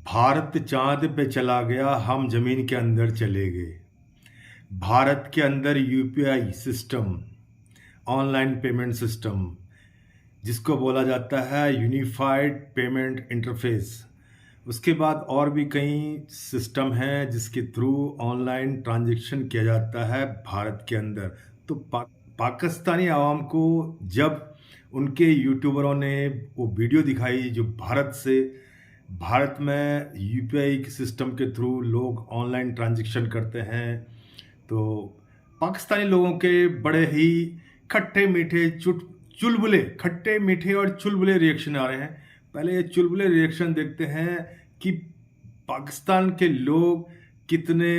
भारत चांद पे चला गया, हम जमीन के अंदर चले गए। भारत के अंदर UPI system, online payment system, जिसको बोला जाता है यूनिफाइड पेमेंट इंटरफेस। उसके बाद और भी कई सिस्टम हैं जिसके थ्रू ऑनलाइन ट्रांजैक्शन किया जाता है भारत के अंदर। तो पाकिस्तानी आवाम को जब उनके यूट्यूबरों ने वो वीडियो दिखाई जो भारत में यूपीआई सिस्टम के थ्रू लोग ऑनलाइन ट्रांजैक्शन करते हैं, तो पाकिस्तानी लोगों के बड़े ही खट्टे मीठे और चुलबुले रिएक्शन आ रहे हैं। पहले ये चुलबुले रिएक्शन देखते हैं कि पाकिस्तान के लोग कितने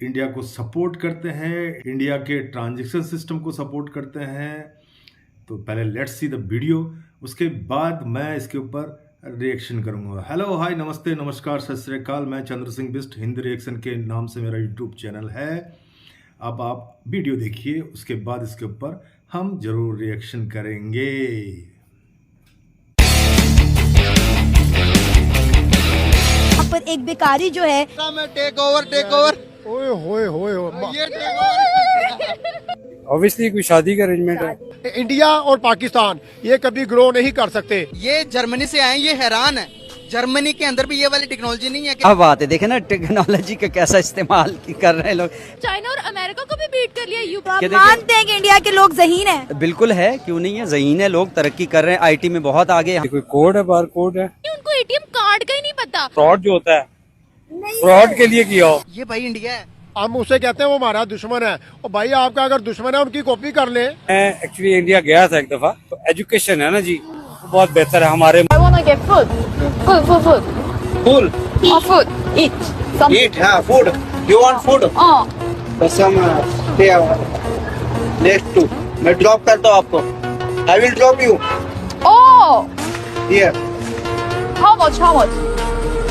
इंडिया को सपोर्ट करते हैं, इंडिया के ट्रांजैक्शन सिस्टम को सपोर्ट करते हैं। तो पहले लेट्स सी द वीडियो, उसके बाद मैं इसके ऊपर रिएक्शन करूंगा। हेलो, हाय, नमस्ते, नमस्कार, सत श्री अकाल। मैं चंद्र सिंह बिस्ट, हिंदी रिएक्शन के नाम से मेरा यूट्यूब चैनल है। अब आप वीडियो देखिए, उसके बाद इसके ऊपर हम जरूर रिएक्शन करेंगे। यहाँ पर एक बेकारी जो है टेक ओवर ओए होए होए ये टेक ओवर। ऑब्वियसली कोई शादी का अरेंजमेंट है। इंडिया और पाकिस्तान ये कभी ग्रो नहीं कर सकते। ये जर्मनी से आए, ये हैरान है। जर्मनी के अंदर भी ये वाली टेक्नोलॉजी नहीं है। क्या बात है, देखे ना टेक्नोलॉजी का कैसा इस्तेमाल कर रहे हैं लोग। चाइना और अमेरिका को भी बीट कर लिया। क्या मानते हैं कि इंडिया के लोग ज़हीन हैं? बिल्कुल है, क्यों नहीं है, ज़हीन है, लोग तरक्की कर रहे हैं, आईटी में बहुत आगे हैं। कोई कोड है, बार कोड है। उनको एटीएम कार्ड का ही नहीं पता। फ्रॉड जो होता है, फ्रॉड के लिए किया हो। ये भाई इंडिया है। हम उसे कहते हैं वो हमारा दुश्मन है, और भाई आपका अगर दुश्मन है उनकी कॉपी कर ले। मैं एक्चुअली इंडिया गया था एक दफा, तो एजुकेशन है ना जी, वो बहुत बेहतर है हमारे। I wanna get food. Food. Cool. Oh, food. Eat. Something. Eat, food. You want food? Oh. बस हम नेक्स्ट टू मैं ड्रॉप करता हूँ आपको। I will drop you Oh. here. How much?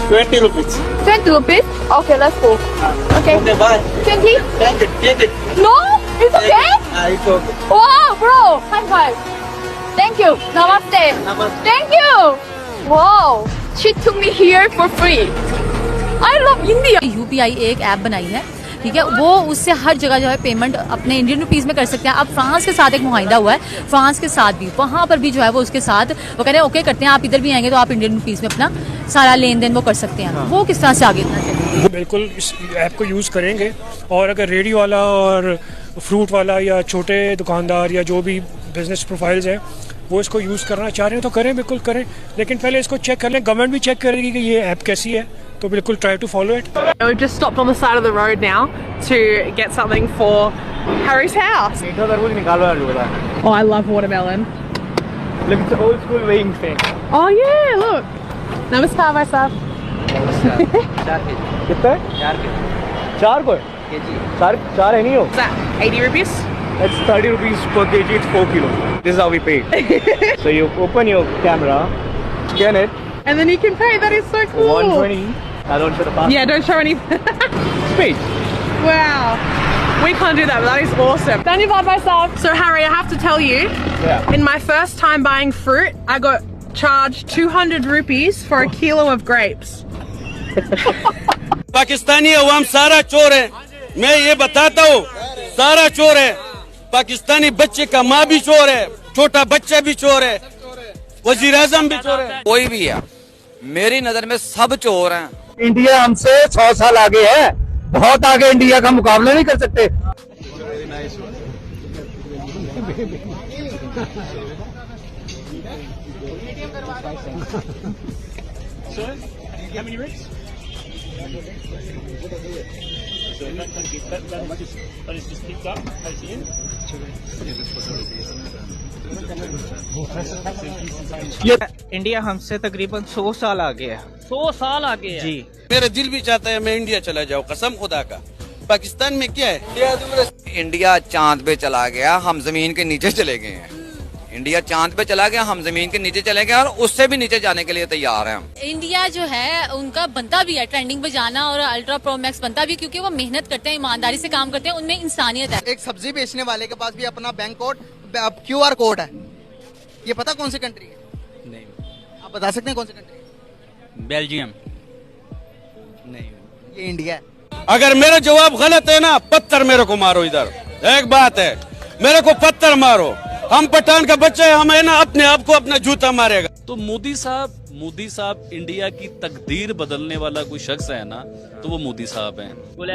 20 rupees. 20 rupees? Okay, let's go. Okay. Okay, bye. 20? Take it. No? It's okay? It's okay. Wow, bro. High five. Thank you. Namaste. Namaste. Thank you. Wow. She took me here for free. I love India. UPI एक app बनाई है, ठीक है, वो उससे हर जगह जो है पेमेंट अपने इंडियन रुपीस में कर सकते हैं। अब फ्रांस के साथ एक मुआहिदा हुआ है, फ्रांस के साथ भी, वहाँ पर भी जो है वो उसके साथ वो कह रहे हैं ओके करते हैं, आप इधर भी आएंगे तो आप इंडियन रुपीस में अपना सारा लेन देन वो कर सकते हैं। वो किस तरह से आगे इतना चाहिए? बिल्कुल इस ऐप को यूज़ करेंगे, और अगर रेडी वाला और फ्रूट वाला या छोटे दुकानदार या जो भी बिजनेस प्रोफाइल्स हैं वो इसको यूज़ करना चाह रहे हैं तो करें, बिल्कुल करें, लेकिन पहले इसको चेक कर लें। गवर्नमेंट भी चेक करेगी कि ये ऐप कैसी है, तो बिल्कुल try to follow it. We've just stopped on the side of the road now to get something for Harry's house. Oh, I love watermelon. Look, it's old school weighing thing. Oh yeah, look. Namaskar, myself. कितना है? 4 को चार है नहीं हो? Is that 80 rupees? It's 30 rupees per kg. It's 4 kilo. This is how we pay. So you open your camera, scan it. And then you can pay. That is so cool. 120. I don't show the passport. Yeah, don't show any. Speed. Wow. We can't do that, but that is awesome. Done you by myself. So Harry, I have to tell you, Yeah. in my first time buying fruit, I got charged 200 rupees for a kilo of grapes. Pakistani अवाम सारा चोर है, मैं ये बताता हूँ, सारा चोर है। पाकिस्तानी बच्चे का माँ भी चोर है, छोटा बच्चा भी चोर है, वजीर आजम भी चोर है, कोई भी है, मेरी नजर में सब चोर हैं। इंडिया हमसे 100 साल आगे है, बहुत आगे। इंडिया का मुकाबला नहीं कर सकते। इंडिया हमसे तकरीबन 100 साल आगे है। 100 साल आगे है जी। मेरा दिल भी चाहता है मैं इंडिया चला जाऊँ, कसम खुदा का। पाकिस्तान में क्या है? इंडिया चांद पे चला गया, हम जमीन के नीचे चले गए हैं। इंडिया चांद पे चला गया, हम जमीन के नीचे चले गए, और उससे भी नीचे जाने के लिए तैयार हैं हम। इंडिया जो है उनका बनता भी है ट्रेंडिंग पे जाना, और अल्ट्रा प्रो मैक्स बनता भी है, क्योंकि वो मेहनत करते हैं, ईमानदारी से काम करते हैं, उनमें इंसानियत है। एक सब्जी बेचने वाले के पास भी अपना बैंक कोड, QR कोड है। ये पता कौन सी कंट्री है? नहीं, आप बता सकते हैं कौन सी कंट्री है? बेल्जियम। नहीं, ये इंडिया है। अगर मेरा जवाब गलत है ना, पत्थर मेरे को मारो इधर। एक बात है, मेरे को पत्थर मारो। हम पठान का बच्चा है, हम है ना अपने आप को अपना जूता मारेगा। तो मोदी साहब इंडिया की तकदीर बदलने वाला कोई शख्स है ना, तो वो मोदी साहब हैं।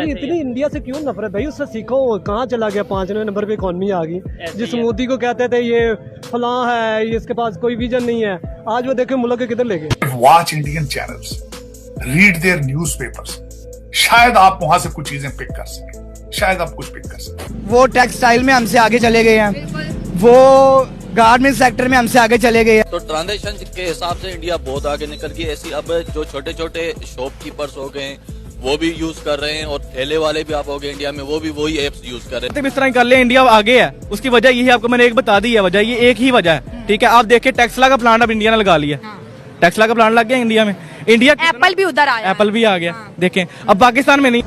इतनी इंडिया से क्यों नफरत भाई? उससे सीखो, कहाँ चला गया? 5वें नंबर पे इकॉनमी आ गई। जिस मोदी को कहते थे ये फलां है, ये इसके पास कोई विजन नहीं है, आज वो देखे मुल्क के किधर ले गए। Watch Indian channels, read their newspapers, शायद आप वहां से कुछ चीजें पिक कर सकें, शायद आप कुछ पिक कर सकें। वो टेक्सटाइल में हमसे आगे चले गए हैं, वो गारमेंट सेक्टर में हमसे आगे चले गए हैं। तो ट्रांजेक्शन के हिसाब से इंडिया बहुत आगे निकल गई। ऐसी अब जो छोटे छोटे शॉपकीपर्स हो गए वो भी यूज कर रहे हैं, और ठेले वाले भी आप हो गए इंडिया में, वो भी वही एप्स यूज कर रहे हैं। इस तरह कर ले, इंडिया आगे है। उसकी वजह यही आपको मैंने एक बता दी है, वजह ये एक ही वजह है। ठीक है, आप देखिए टेस्ला का प्लांट अब इंडिया ने लगा लिया। टेस्ला का प्लांट लग गया इंडिया में। इंडिया एप्पल भी उधर आया, एप्पल भी आ गया। देखें अब पाकिस्तान में नहीं।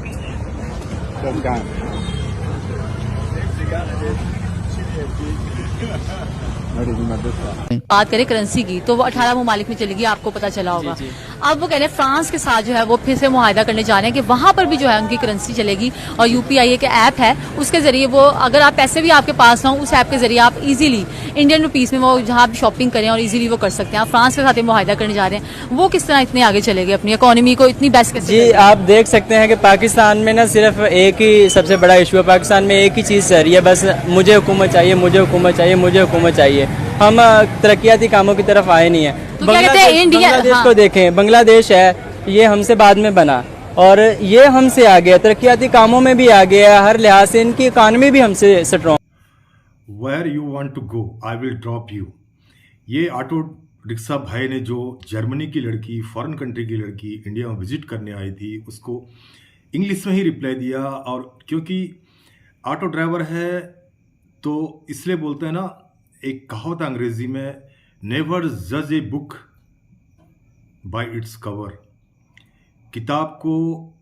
बात करें करेंसी की, तो वो 18 ममालिक में चलेगी, आपको पता चला होगा। अब वो कह रहे हैं फ्रांस के साथ जो है वो फिर से मुआहदा करने जा रहे हैं कि वहां पर भी जो है उनकी करेंसी चलेगी, और यूपीआई एक ऐप है, उसके जरिए वो अगर आप पैसे भी आपके पास ना हो, उस ऐप के जरिए आप इजीली इंडियन रुपीस में वो जहां भी शॉपिंग करें और इजीली वो कर सकते हैं। आप फ्रांस के साथ मुआहदा करने जा रहे हैं, वो किस तरह इतने आगे चले गए, अपनी इकोनॉमी को इतनी बेस्ट कैसे? जी आप देख सकते हैं कि पाकिस्तान में ना सिर्फ एक ही सबसे बड़ा इशू है। पाकिस्तान में एक ही चीज़ चल रही है, बस मुझे हुकूमत चाहिए, मुझे हुकूमत चाहिए, मुझे हुकूमत चाहिए। हम तरक्याती कामों की तरफ आए नहीं है। तो क्या कहते हैं इंडिया? बांग्लादेश को देखें, बांग्लादेश है, ये हमसे बाद में बना और ये हमसे आ गया, तरक्याती कामों में भी आ गया, हर लिहाज से इनकी इकानमी भी हमसे strong. Where you want to go I will drop you. ये ऑटो रिक्शा भाई ने जो जर्मनी की लड़की, फॉरेन कंट्री की लड़की इंडिया में विजिट करने आई थी, उसको इंग्लिश में ही रिप्लाई दिया। और क्योंकि ऑटो ड्राइवर है तो इसलिए बोलते हैं ना, एक कहावत है अंग्रेजी में, नेवर जज a book by its cover. किताब को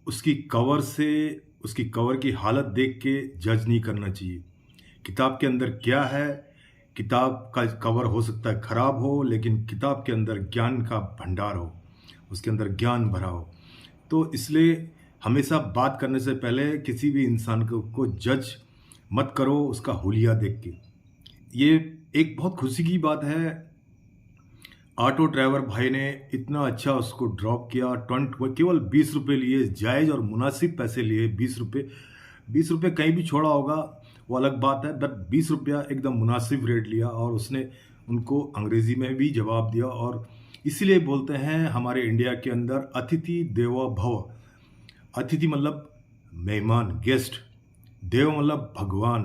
उसकी कवर से, उसकी कवर की हालत देख के जज नहीं करना चाहिए। किताब के अंदर क्या है, किताब का कवर हो सकता है खराब हो, लेकिन किताब के अंदर ज्ञान का भंडार हो, उसके अंदर ज्ञान भरा हो। तो इसलिए हमेशा बात करने से पहले किसी भी इंसान को जज मत करो उसका हुलिया देख के। ये एक बहुत खुशी की बात है, ऑटो ड्राइवर भाई ने इतना अच्छा उसको ड्रॉप किया। केवल 20 रुपये लिए, जायज़ और मुनासिब पैसे लिए। 20 रुपये कहीं भी छोड़ा होगा वो अलग बात है, बट 20 रुपया एकदम मुनासिब रेट लिया, और उसने उनको अंग्रेज़ी में भी जवाब दिया। और इसीलिए बोलते हैं हमारे इंडिया के अंदर अतिथि देवो भव। अतिथि मतलब मेहमान, गेस्ट, देव मतलब भगवान,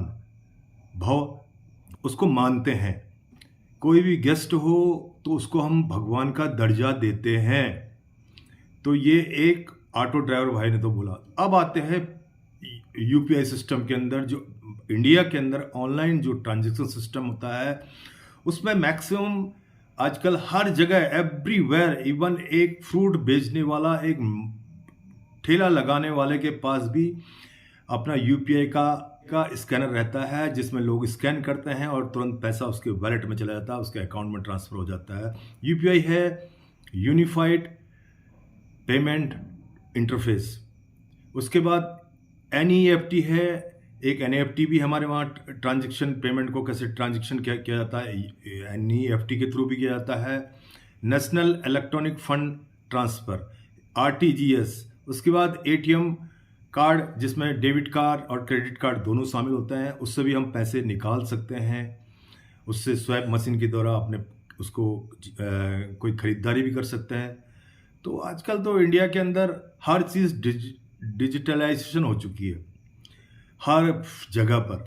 भव उसको मानते हैं। कोई भी गेस्ट हो तो उसको हम भगवान का दर्जा देते हैं। तो ये एक ऑटो ड्राइवर भाई ने तो बोला। अब आते हैं यूपीआई सिस्टम के अंदर, जो इंडिया के अंदर ऑनलाइन जो ट्रांजैक्शन सिस्टम होता है, उसमें मैक्सिमम आजकल हर जगह, एवरीवेयर, इवन एक फ्रूट बेचने वाला, एक ठेला लगाने वाले के पास भी अपना यूपीआई का स्कैनर रहता है, जिसमें लोग स्कैन करते हैं और तुरंत पैसा उसके वॉलेट में चला जाता है, उसके अकाउंट में ट्रांसफ़र हो जाता है। यूपीआई है यूनिफाइड पेमेंट इंटरफेस। उसके बाद एनईएफटी है, एक एनईएफटी भी हमारे वहाँ ट्रांजैक्शन पेमेंट को कैसे ट्रांजैक्शन किया जाता है, एनईएफटी के थ्रू भी किया जाता है। National electronic fund transfer, RTGS. उसके बाद एटीएम कार्ड, जिसमें डेबिट कार्ड और क्रेडिट कार्ड दोनों शामिल होते हैं, उससे भी हम पैसे निकाल सकते हैं। उससे स्वैप मशीन के द्वारा अपने उसको कोई ख़रीदारी भी कर सकते हैं। तो आजकल तो इंडिया के अंदर हर चीज़ डिजिटलाइजेशन हो चुकी है हर जगह पर।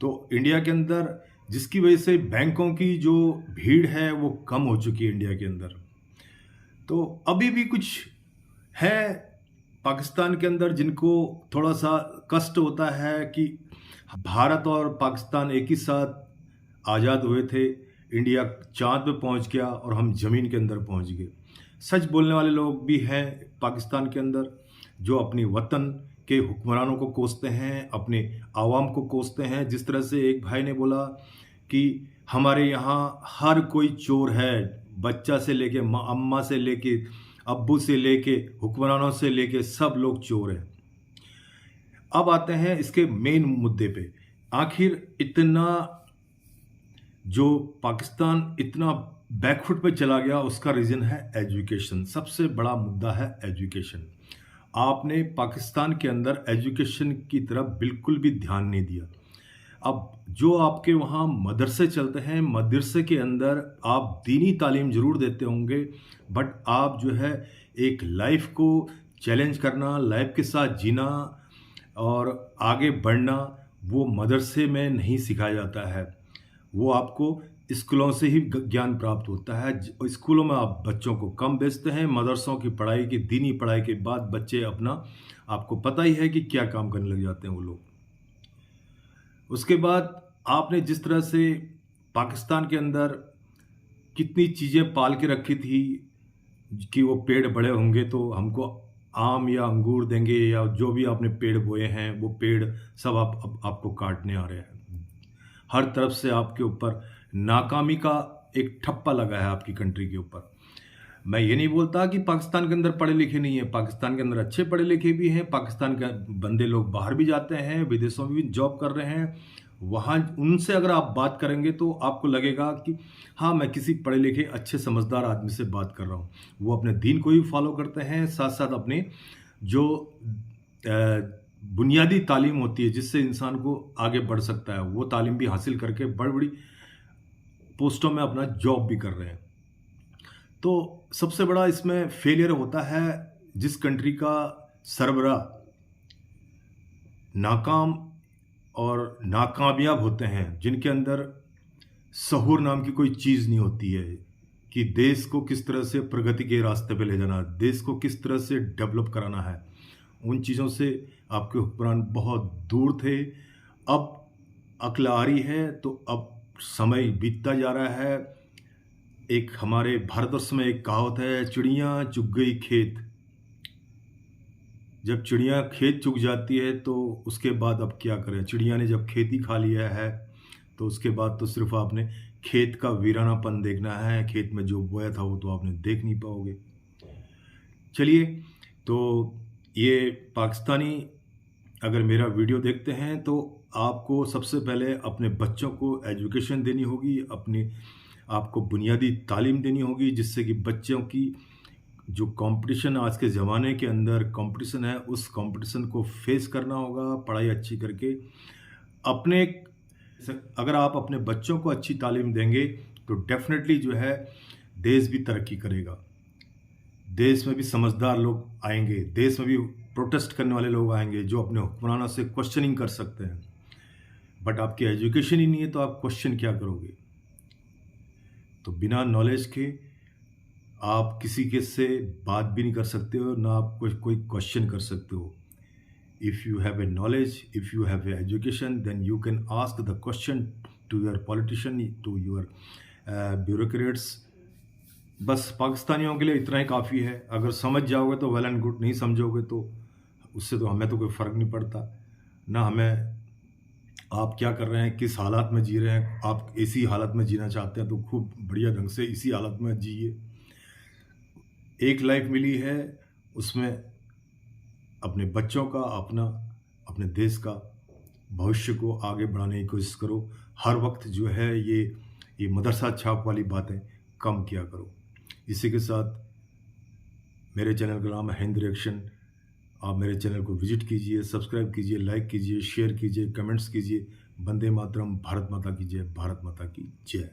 तो इंडिया के अंदर जिसकी वजह से बैंकों की जो भीड़ है वो कम हो चुकी है इंडिया के अंदर। तो अभी भी कुछ है पाकिस्तान के अंदर जिनको थोड़ा सा कष्ट होता है कि भारत और पाकिस्तान एक ही साथ आज़ाद हुए थे, इंडिया चांद पे पहुंच गया और हम ज़मीन के अंदर पहुंच गए। सच बोलने वाले लोग भी हैं पाकिस्तान के अंदर, जो अपने वतन के हुक्मरानों को कोसते हैं, अपने आवाम को कोसते हैं। जिस तरह से एक भाई ने बोला कि हमारे यहाँ हर कोई चोर है, बच्चा से लेके अम्मा से लेके अब्बू से लेके हुक्मरानों से लेके सब लोग चोर हैं। अब आते हैं इसके मेन मुद्दे पे। आखिर इतना जो पाकिस्तान इतना बैकफुट पे चला गया, उसका रीज़न है एजुकेशन। सबसे बड़ा मुद्दा है एजुकेशन। आपने पाकिस्तान के अंदर एजुकेशन की तरफ बिल्कुल भी ध्यान नहीं दिया। अब जो आपके वहाँ मदरसे चलते हैं, मदरसे के अंदर आप दीनी तालीम ज़रूर देते होंगे, बट आप जो है एक लाइफ को चैलेंज करना, लाइफ के साथ जीना और आगे बढ़ना, वो मदरसे में नहीं सिखाया जाता है। वो आपको स्कूलों से ही ज्ञान प्राप्त होता है। स्कूलों में आप बच्चों को कम भेजते हैं। मदरसों की पढ़ाई की, दीनी पढ़ाई के बाद बच्चे अपना, आपको पता ही है कि क्या काम करने लग जाते हैं वो लोग। उसके बाद आपने जिस तरह से पाकिस्तान के अंदर कितनी चीज़ें पाल के रखी थी कि वो पेड़ बड़े होंगे तो हमको आम या अंगूर देंगे, या जो भी आपने पेड़ बोए हैं वो पेड़ सब आपको काटने आ रहे हैं। हर तरफ से आपके ऊपर नाकामी का एक ठप्पा लगा है आपकी कंट्री के ऊपर। मैं ये नहीं बोलता कि पाकिस्तान के अंदर पढ़े लिखे नहीं है, पाकिस्तान के अंदर अच्छे पढ़े लिखे भी हैं। पाकिस्तान के बंदे लोग बाहर भी जाते हैं, विदेशों में भी जॉब कर रहे हैं। वहाँ उनसे अगर आप बात करेंगे तो आपको लगेगा कि हाँ, मैं किसी पढ़े लिखे अच्छे समझदार आदमी से बात कर रहा हूँ। वो अपने दीन को भी फॉलो करते हैं, साथ साथ अपने जो बुनियादी तालीम होती है जिससे इंसान को आगे बढ़ सकता है, वो तालीम भी हासिल करके बड़ी बड़ी पोस्टों में अपना जॉब भी कर रहे हैं। तो सबसे बड़ा इसमें फेलियर होता है जिस कंट्री का सरबराह नाकाम और नाकामयाब होते हैं, जिनके अंदर सहूर नाम की कोई चीज़ नहीं होती है कि देश को किस तरह से प्रगति के रास्ते पे ले जाना, देश को किस तरह से डेवलप कराना है। उन चीज़ों से आपके हुक्मरान बहुत दूर थे। अब अक्ल आ रही है तो अब समय बीतता जा रहा है। एक हमारे भारतवर्ष में एक कहावत है, चिड़िया चुग गई खेत। जब चिड़िया खेत चुग जाती है तो उसके बाद अब क्या करें। चिड़िया ने जब खेती खा लिया है तो उसके बाद तो सिर्फ आपने खेत का वीरानापन देखना है। खेत में जो बोया था वो तो आपने देख नहीं पाओगे। चलिए, तो ये पाकिस्तानी अगर मेरा वीडियो देखते हैं तो आपको सबसे पहले अपने बच्चों को एजुकेशन देनी होगी, आपको बुनियादी तालीम देनी होगी, जिससे कि बच्चों की जो कंपटीशन आज के ज़माने के अंदर कंपटीशन है, उस कंपटीशन को फेस करना होगा पढ़ाई अच्छी करके। अगर आप अपने बच्चों को अच्छी तालीम देंगे तो डेफिनेटली जो है देश भी तरक्की करेगा। देश में भी समझदार लोग आएंगे, देश में भी प्रोटेस्ट करने वाले लोग आएंगे जो अपने हुक्मरानों से क्वेश्चनिंग कर सकते हैं। बट आपकी एजुकेशन ही नहीं है तो आप क्वेश्चन क्या करोगे। तो बिना नॉलेज के आप किसी के से बात भी नहीं कर सकते हो, ना आप कोई क्वेश्चन कर सकते हो। If you have a knowledge, if you have a education, then you can ask the question to your politician, to your bureaucrats. बस पाकिस्तानियों के लिए इतना ही काफ़ी है। अगर समझ जाओगे तो वेल एंड गुड, नहीं समझोगे तो उससे तो हमें तो कोई फ़र्क नहीं पड़ता। ना हमें आप क्या कर रहे हैं, किस हालात में जी रहे हैं। आप इसी हालत में जीना चाहते हैं तो खूब बढ़िया ढंग से इसी हालत में जिए। एक लाइफ मिली है, उसमें अपने बच्चों का, अपने देश का भविष्य को आगे बढ़ाने की कोशिश करो। हर वक्त जो है ये मदरसा छाप वाली बातें कम किया करो। इसी के साथ मेरे चैनल का नाम है हिंद रिएक्शन। आप मेरे चैनल को विजिट कीजिए, सब्सक्राइब कीजिए, लाइक कीजिए, शेयर कीजिए, कमेंट्स कीजिए। वंदे मातरम, भारत माता की जय, भारत माता की जय।